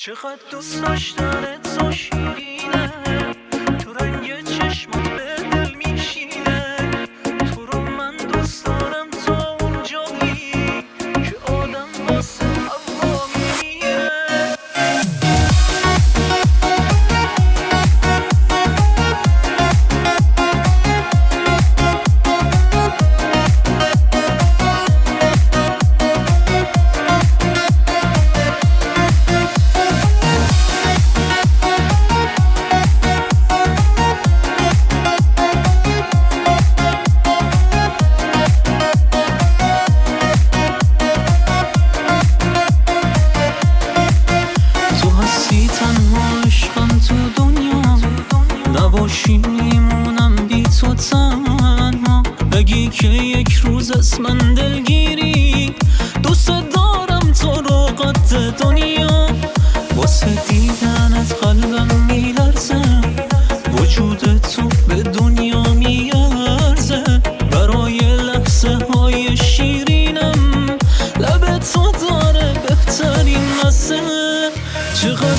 چقدر دوست داشتنت تو شیرینه، تو رنگ چشمات به دل میشینه. تو رو من دوست دارم تا اون جایی که آدم واسه هوا میمیره. تنها عشقم تو دنیا، نباشی میمونم بی تو تنها. بگی که یک روز از من دلگیری، دوست دارم تو رو قد دنیا. واسه دیدنت قلبم میلرزه، وجود تو به دنیا میارزه. برای لحظه های شیرینم، لب تو داره بهترین مزه. چقدر